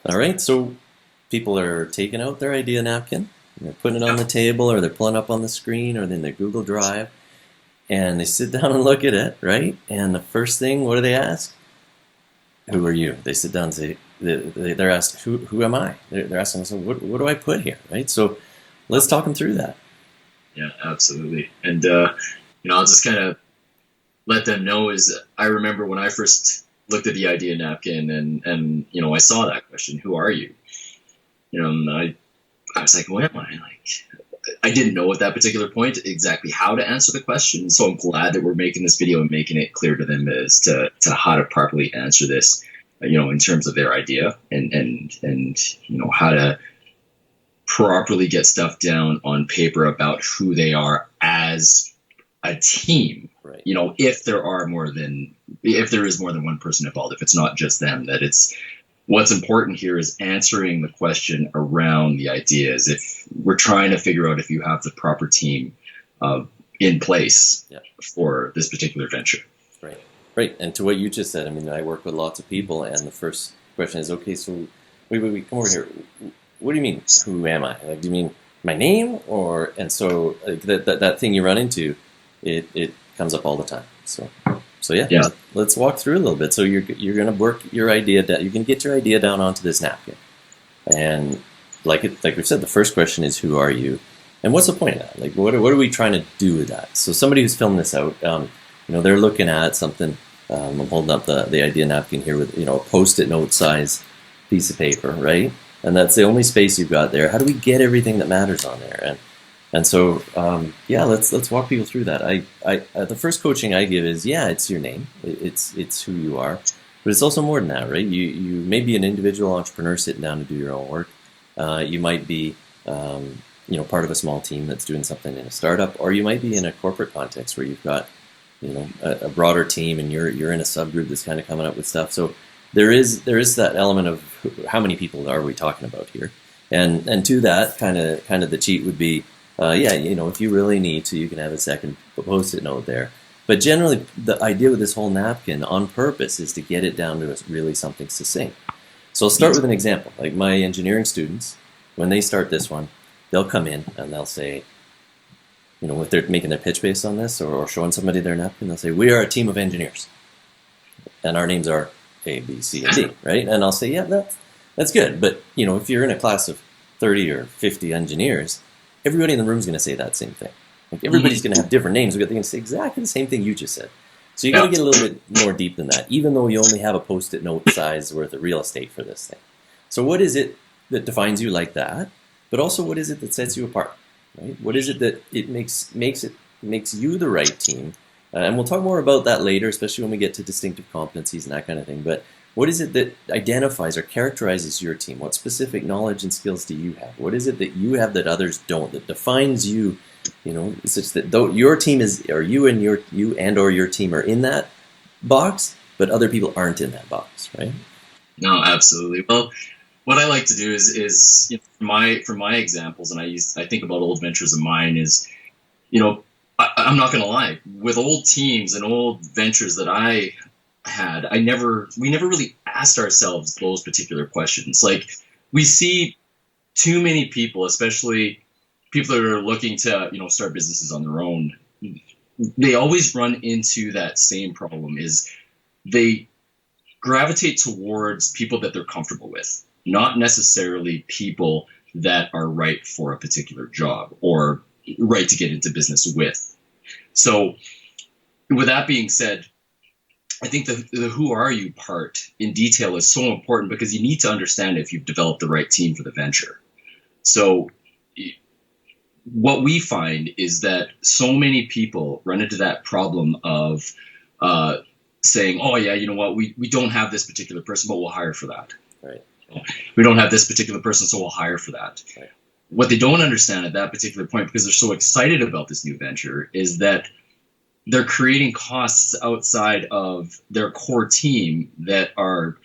All right, so people are taking out their idea napkin, and they're putting it on Yep. the table, or they're pulling up on the screen, or in their Google Drive, and they sit down and look at it, right? And the first thing, what do they ask? Who are you? They sit down and say, they're asked, who am I? They're asking, so what do I put here, right? So let's talk them through that. Yeah, absolutely. And I'll just kind of let them know is I remember when I first looked at the idea napkin and I saw that question, who are you? And I was like, what am I? Like I didn't know at that particular point exactly how to answer the question. So I'm glad that we're making this video and making it clear to them as to how to properly answer this, in terms of their idea and how to properly get stuff down on paper about who they are as a team. Right. If there is more than one person involved, if it's not just them, that it's what's important here is answering the question around the ideas. If we're trying to figure out if you have the proper team in place Yeah. for this particular venture. Right. Right. And to what you just said, I mean, I work with lots of people, and the first question is, okay, so wait, come over here. What do you mean, who am I? Like, do you mean my name? Or, and so like, that thing you run into, it comes up all the time. So yeah, Yeah. let's walk through a little bit. So you're going to work your idea down. You can get your idea down onto this napkin. And like we said, the first question is, who are you? And what's the point of that? Like, what are we trying to do with that? So somebody who's filmed this out, they're looking at something. I'm holding up the idea napkin here with, a post-it note size piece of paper, right? And that's the only space you've got there. How do we get everything that matters on there? And so, yeah, let's walk people through that. The first coaching I give is, yeah, it's your name, it's who you are, but it's also more than that, right? You may be an individual entrepreneur sitting down to do your own work. You might be, part of a small team that's doing something in a startup, or you might be in a corporate context where you've got, a broader team, and you're in a subgroup that's kind of coming up with stuff. So there is that element of how many people are we talking about here, and to that kind of the cheat would be. Yeah, if you really need to, you can have a second post-it note there. But generally, the idea with this whole napkin on purpose is to get it down to really something succinct. So I'll start with an example. Like my engineering students, when they start this one, they'll come in and they'll say, if they're making their pitch based on this or showing somebody their napkin, they'll say, we are a team of engineers. And our names are A, B, C, and D, right? And I'll say, yeah, that's good. But, if you're in a class of 30 or 50 engineers, everybody in the room is going to say that same thing. Like everybody's going to have different names, but they're going to say exactly the same thing you just said. So you got to get a little bit more deep than that, even though you only have a post-it note size worth of real estate for this thing. So what is it that defines you like that? But also, what is it that sets you apart? Right? What is it that it makes you the right team? And we'll talk more about that later, especially when we get to distinctive competencies and that kind of thing. But what is it that identifies or characterizes your team? What specific knowledge and skills do you have? What is it that you have that others don't, that defines you, such that though your team is, or you or your team are in that box, but other people aren't in that box, right? No, absolutely. Well, what I like to do is for my examples, and I think about old ventures of mine is, I'm not going to lie, with old teams and old ventures that I had, we never really asked ourselves those particular questions. Like we see too many people, especially people that are looking to, start businesses on their own. They always run into that same problem is they gravitate towards people that they're comfortable with, not necessarily people that are right for a particular job or right to get into business with. So with that being said, I think the who are you part in detail is so important because you need to understand if you've developed the right team for the venture. So what we find is that so many people run into that problem of saying, oh yeah, you know what, we don't have this particular person, but we'll hire for that. Right. We don't have this particular person, so we'll hire for that. Right. What they don't understand at that particular point, because they're so excited about this new venture, is that they're creating costs outside of their core team that are,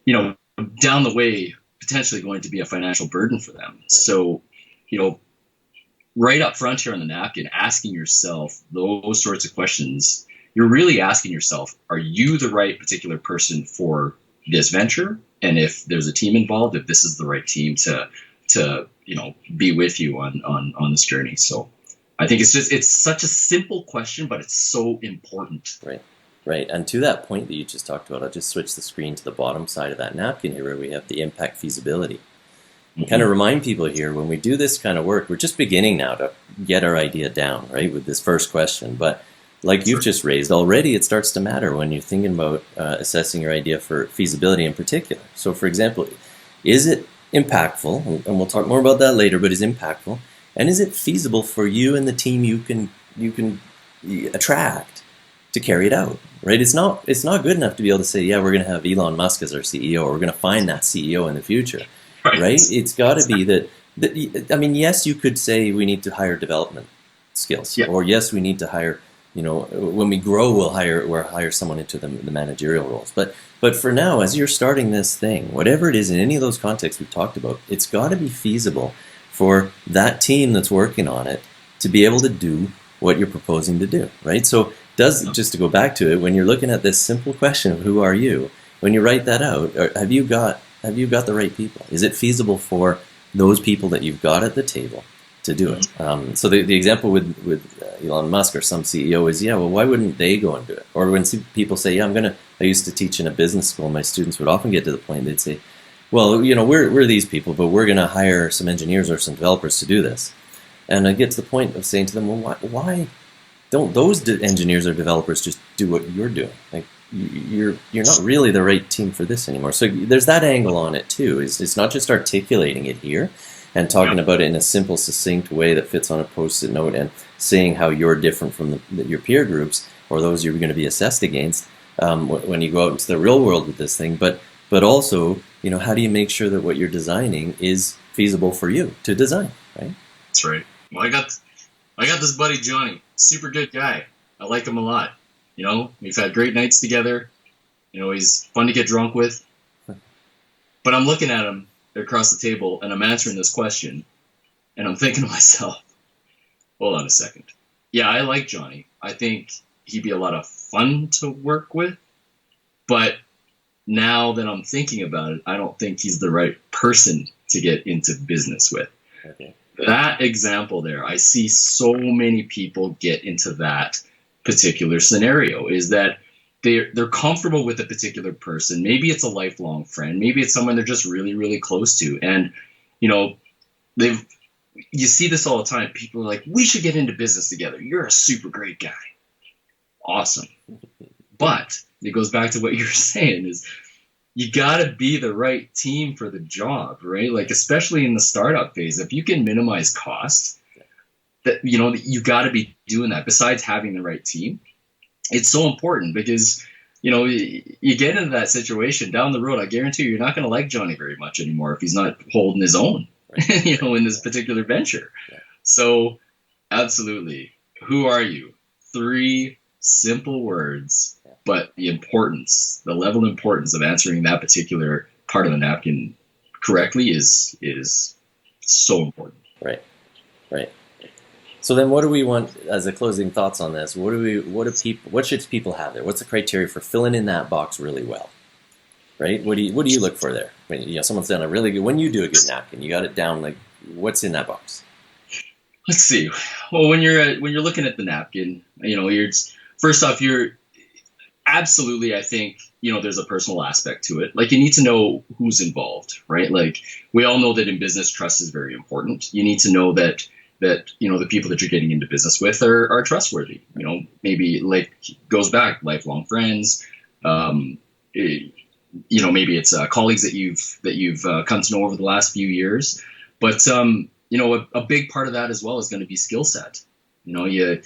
down the way potentially going to be a financial burden for them. Right. So, right up front here on the napkin, asking yourself those sorts of questions, you're really asking yourself, are you the right particular person for this venture, and if there's a team involved, if this is the right team to be with you on this journey. So I think it's such a simple question, but it's so important. Right. Right. And to that point that you just talked about, I'll just switch the screen to the bottom side of that napkin here where we have the impact feasibility. Mm-hmm. Kind of remind people here, when we do this kind of work, we're just beginning now to get our idea down, right, with this first question. But like you've just raised already, it starts to matter when you're thinking about assessing your idea for feasibility in particular. So, for example, is it impactful? And we'll talk more about that later, but is it impactful? And is it feasible for you and the team you can attract to carry it out, right? It's not good enough to be able to say, yeah, we're going to have Elon Musk as our CEO, or we're going to find that CEO in the future, right? It's got to be that, I mean, yes, you could say we need to hire development skills, or yes, we need to hire, when we grow, we'll hire someone into the managerial roles. But for now, as you're starting this thing, whatever it is in any of those contexts we've talked about, it's got to be feasible for that team that's working on it to be able to do what you're proposing to do, right? So just to go back to it, when you're looking at this simple question of who are you, when you write that out, have you got the right people? Is it feasible for those people that you've got at the table to do it? So the example with Elon Musk or some CEO is, well, why wouldn't they go and do it? Or when people say, I used to teach in a business school, my students would often get to the point, they'd say, well, we're these people, but we're going to hire some engineers or some developers to do this. And I get to the point of saying to them, well, why don't those engineers or developers just do what you're doing? Like, you're not really the right team for this anymore. So there's that angle on it too. It's not just articulating it here and talking about it in a simple, succinct way that fits on a post-it note and saying how you're different from your peer groups or those you're going to be assessed against when you go out into the real world with this thing. But also, how do you make sure that what you're designing is feasible for you to design, right? That's right. Well, I got this buddy Johnny, super good guy. I like him a lot. We've had great nights together. He's fun to get drunk with. But I'm looking at him across the table, and I'm answering this question, and I'm thinking to myself, hold on a second. Yeah, I like Johnny. I think he'd be a lot of fun to work with. But now that I'm thinking about it, I don't think he's the right person to get into business with. Okay. That example there, I see so many people get into that particular scenario, is that they're comfortable with a particular person. Maybe it's a lifelong friend. Maybe it's someone they're just really, really close to. And, you see this all the time. People are like, we should get into business together. You're a super great guy. Awesome. But it goes back to what you're saying is, you got to be the right team for the job, right? Like, especially in the startup phase, if you can minimize costs, that you got to be doing that. Besides having the right team, it's so important because you get into that situation down the road. I guarantee you're not going to like Johnny very much anymore if he's not holding his own, right. In this particular venture. Yeah. So, absolutely, who are you? 3 simple words. But the level of importance of answering that particular part of the napkin correctly is so important. Right. So then, what do we want as a closing thoughts on this? What should people have there? What's the criteria for filling in that box really well? Right. What do you look for there? When someone's done a really good. When you do a good napkin, you got it down. Like, what's in that box? Let's see. Well, when you're looking at the napkin, first off, absolutely, I think, there's a personal aspect to it. Like, you need to know who's involved, right? Like, we all know that in business, trust is very important. You need to know that the people that you're getting into business with are trustworthy. Maybe goes back lifelong friends. Maybe it's colleagues that you've come to know over the last few years. But a big part of that as well is going to be skill set. You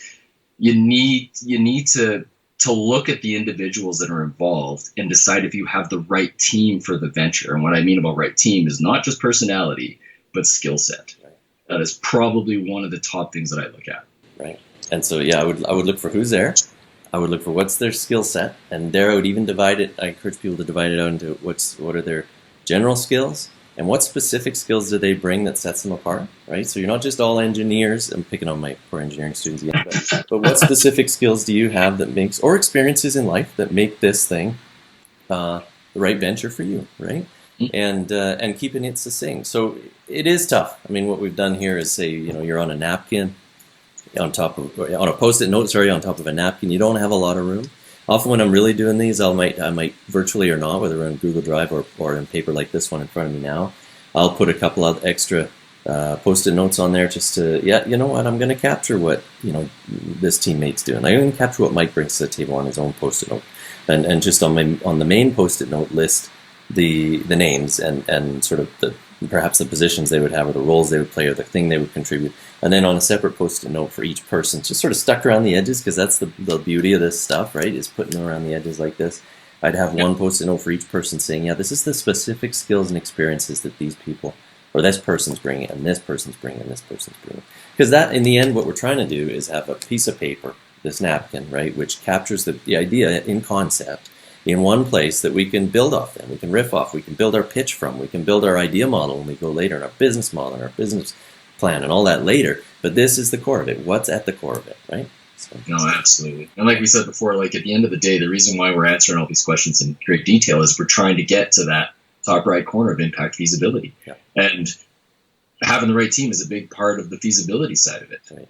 need to look at the individuals that are involved and decide if you have the right team for the venture. And what I mean about right team is not just personality, but skill set. Right. That is probably one of the top things that I look at. Right. And so, I would look for who's there. I would look for what's their skill set. And there I would even divide it. I encourage people to divide it out into what are their general skills and what specific skills do they bring that sets them apart, right? So you're not just all engineers. I'm picking on my poor engineering students again, but what specific skills do you have that makes, or experiences in life that make this thing right venture for you, right? And keeping it succinct. So it is tough. I mean, what we've done here is say, you're on a napkin, on a post-it note, sorry, on top of a napkin. You don't have a lot of room. Often when I'm really doing these, I might virtually or not, whether in Google Drive or in paper like this one in front of me now, I'll put a couple of extra post-it notes on there just to, you know what, I'm going to capture what this teammate's doing. I'm going to capture what Mike brings to the table on his own post-it note, and just on the main post-it note list the names and sort of perhaps the positions they would have or the roles they would play or the thing they would contribute. And then on a separate post-it note for each person, just sort of stuck around the edges, because that's the beauty of this stuff, right, is putting them around the edges like this. I'd have one post-it note for each person saying, this is the specific skills and experiences that these people, or this person's bringing, and this person's bringing, and this person's bringing. Because that, in the end, what we're trying to do is have a piece of paper, this napkin, right, which captures the idea in concept in one place that we can build off then. We can riff off. We can build our pitch from. We can build our idea model when we go later, and our business model and our business plan and all that later. But this is the core of it. What's at the core of it, right? So. No, absolutely. And like we said before, like at the end of the day, the reason why we're answering all these questions in great detail is we're trying to get to that top right corner of impact feasibility. Yeah. And having the right team is a big part of the feasibility side of it. Right.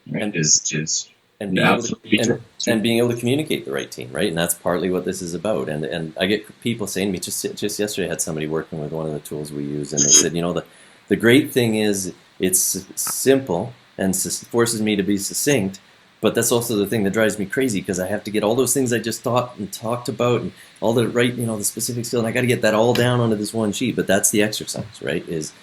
And being able to communicate the right team, right? And that's partly what this is about. And I get people saying to me, just yesterday I had somebody working with one of the tools we use, and they said, the great thing is it's simple and forces me to be succinct, but that's also the thing that drives me crazy, because I have to get all those things I just thought and talked about and all the right, the specific skill, and I got to get that all down onto this one sheet. But that's the exercise, right? Is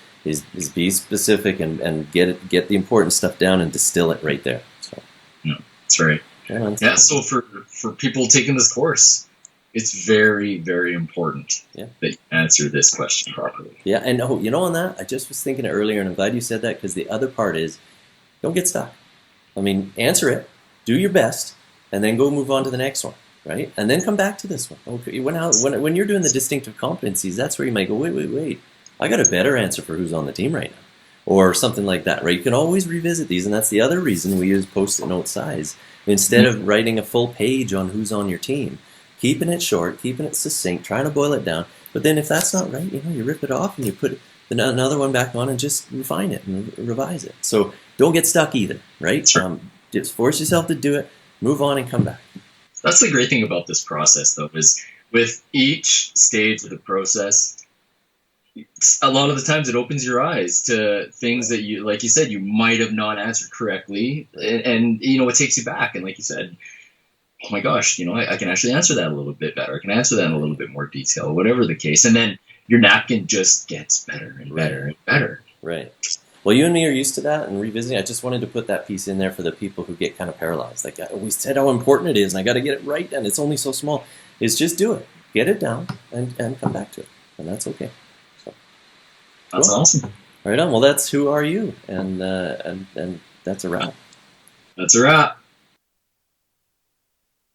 be specific and get the important stuff down and distill it right there. So. Yeah, that's right. Yeah, so for people taking this course, it's very, very important that you answer this question properly. Yeah, and on that, I just was thinking earlier, and I'm glad you said that, because the other part is, don't get stuck. I mean, answer it, do your best, and then go move on to the next one, right? And then come back to this one. Okay, when you're doing the distinctive competencies, that's where you might go, wait, I got a better answer for who's on the team right now, or something like that, right? You can always revisit these, and that's the other reason we use post-it note size. Instead of writing a full page on who's on your team, keeping it short, keeping it succinct, trying to boil it down. But then if that's not right, you rip it off and you put another one back on and just refine it and revise it. So don't get stuck either, right? Sure. Just force yourself to do it, move on, and come back. That's the great thing about this process, though, is with each stage of the process, a lot of the times it opens your eyes to things that you, like you said, you might have not answered correctly, and it takes you back. And like you said, oh my gosh, I can actually answer that a little bit better. I can answer that in a little bit more detail, whatever the case. And then your napkin just gets better and better and better. Right. Well, you and me are used to that and revisiting. I just wanted to put that piece in there for the people who get kind of paralyzed. Like, we said how important it is, and I got to get it right, and it's only so small. Is just do it. Get it down and come back to it. And that's okay. So, that's awesome. Right on. Well, that's Who Are You? And that's a wrap. That's a wrap.